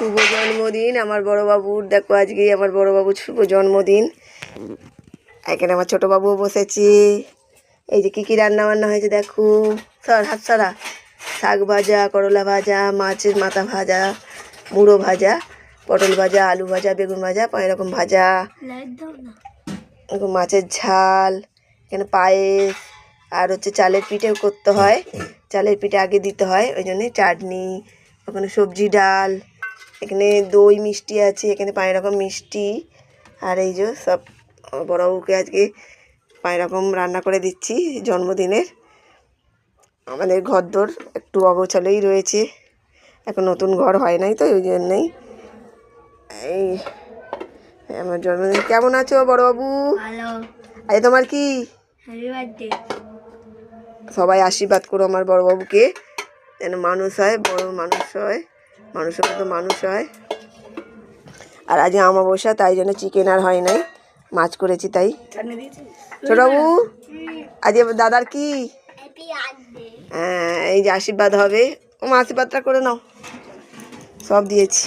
শুভ জন্মদিন আমার বড় বাবুর। দেখো আজকে আমার বড় বাবুর শুভ জন্মদিন। এখানে আমার ছোট বাবুও বসেছি। এই যে কী রান্না বান্না হয়েছে দেখো। হাত সারা শাক ভাজা, করলা ভাজা, মাছের মাথা ভাজা, মুড়ো ভাজা, পটল ভাজা, আলু ভাজা, বেগুন ভাজা, এরকম ভাজা, মাছের ঝাল, এখানে পায়েস, আর হচ্ছে চালের পিঠেও করতে হয়। চালের পিঠে আগে দিতে হয়, ওই জন্যে চাটনি, ওখানে সবজি ডাল, এখানে দই মিষ্টি আছে, এখানে 5 রকম মিষ্টি। আর এই যে সব বড়বাবুকে আজকে 5 রকম রান্না করে দিচ্ছি জন্মদিনের। আমাদের ঘরদোর একটু অগোছালোই রয়েছে, এখন নতুন ঘর হয় নাই তো, ওই জন্যেই। এই আমার জন্মদিন। কেমন আছো বড়বাবু? আজ তোমার কি? সবাই আশীর্বাদ করো আমার বড়বাবুকে, যেন মানুষ হয়, বড় মানুষ হয়, মানুষের মতো মানুষ হয়। আর আজ আমাবস্যা, তাই জন্য চিকেন আর হয় নাই, মাছ করেছি তাই। ছোটবাবু আজ দাদার কি? হ্যাঁ, এই যে আশীর্বাদ হবে। ও আশীর্বাদটা করে নাও, সব দিয়েছি।